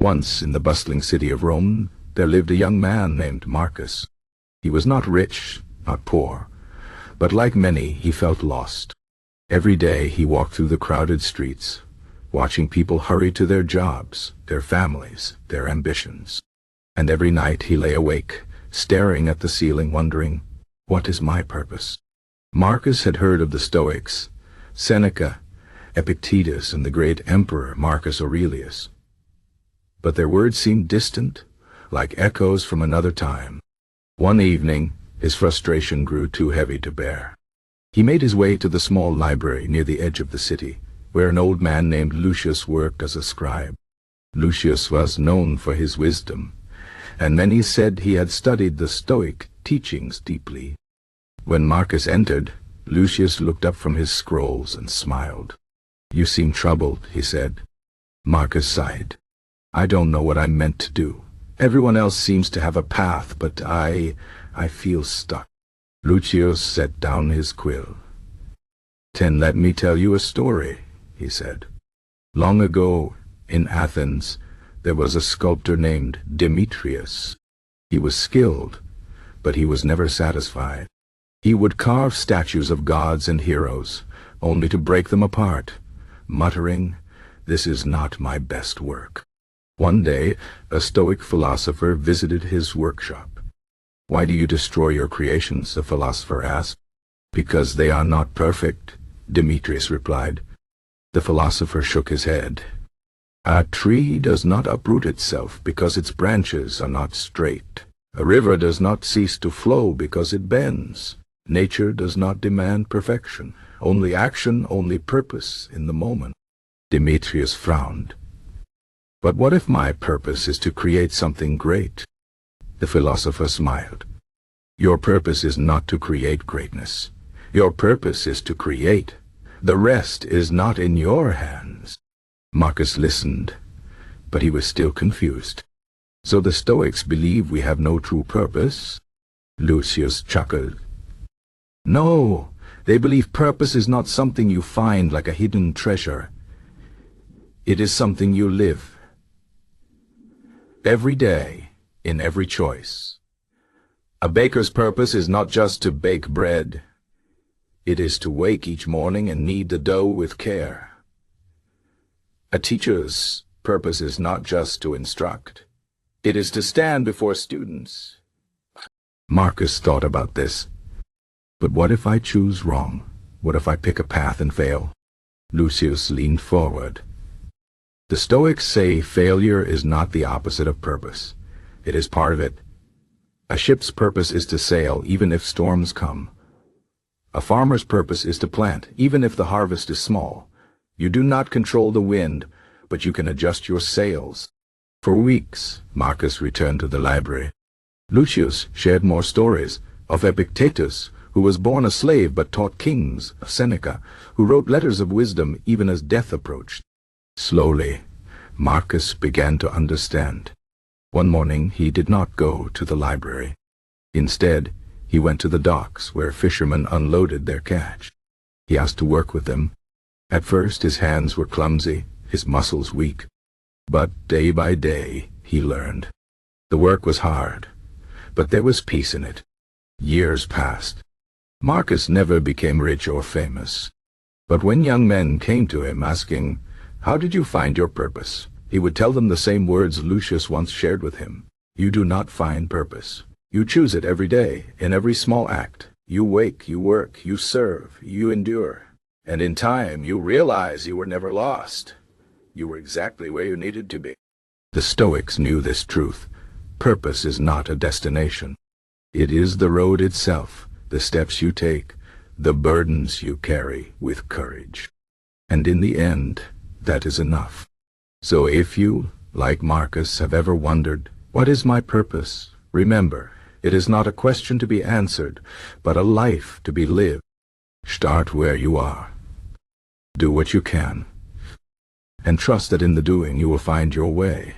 Once in the bustling city of Rome, there lived a young man named Marcus. He was not rich, not poor, but like many, he felt lost. Every day he walked through the crowded streets, watching people hurry to their jobs, their families, their ambitions. And every night he lay awake, staring at the ceiling, wondering, what is my purpose? Marcus had heard of the Stoics, Seneca, Epictetus, and the great emperor Marcus Aurelius. But their words seemed distant, like echoes from another time. One evening, his frustration grew too heavy to bear. He made his way to the small library near the edge of the city, where an old man named Lucius worked as a scribe. Lucius was known for his wisdom, and many said he had studied the Stoic teachings deeply. When Marcus entered, Lucius looked up from his scrolls and smiled. "You seem troubled," he said. Marcus sighed. "I don't know what I'm meant to do. Everyone else seems to have a path, but I feel stuck." Lucius set down his quill. "Then let me tell you a story," he said. "Long ago, in Athens, there was a sculptor named Demetrius. He was skilled, but he was never satisfied. He would carve statues of gods and heroes, only to break them apart, muttering, 'This is not my best work.' One day, a Stoic philosopher visited his workshop. 'Why do you destroy your creations?' the philosopher asked. 'Because they are not perfect,' Demetrius replied. The philosopher shook his head. 'A tree does not uproot itself because its branches are not straight. A river does not cease to flow because it bends. Nature does not demand perfection, only action, only purpose in the moment.' Demetrius frowned. 'But what if my purpose is to create something great?' The philosopher smiled. 'Your purpose is not to create greatness. Your purpose is to create. The rest is not in your hands.' Marcus listened, but he was still confused. 'So the Stoics believe we have no true purpose?' Lucius chuckled. 'No, they believe purpose is not something you find like a hidden treasure. It is something you live. Every day, in every choice. A baker's purpose is not just to bake bread. It is to wake each morning and knead the dough with care. A teacher's purpose is not just to instruct. It is to stand before students.' Marcus thought about this. 'But what if I choose wrong? What if I pick a path and fail?' Lucius leaned forward. 'The Stoics say failure is not the opposite of purpose. It is part of it. A ship's purpose is to sail, even if storms come. A farmer's purpose is to plant, even if the harvest is small. You do not control the wind, but you can adjust your sails.' For weeks, Marcus returned to the library. Lucius shared more stories of Epictetus, who was born a slave but taught kings, of Seneca, who wrote letters of wisdom even as death approached. Slowly, Marcus began to understand. One morning he did not go to the library. Instead, he went to the docks where fishermen unloaded their catch. He asked to work with them. At first his hands were clumsy, his muscles weak. But day by day he learned. The work was hard, but there was peace in it. Years passed. Marcus never became rich or famous. But when young men came to him asking, "How did you find your purpose?" he would tell them the same words Lucius once shared with him. "You do not find purpose. You choose it every day, in every small act. You wake, you work, you serve, you endure. And in time, you realize you were never lost. You were exactly where you needed to be." The Stoics knew this truth. Purpose is not a destination. It is the road itself, the steps you take, the burdens you carry with courage. And in the end, that is enough. So if you, like Marcus, have ever wondered, "What is my purpose?" remember, it is not a question to be answered, but a life to be lived. Start where you are. Do what you can, and trust that in the doing you will find your way.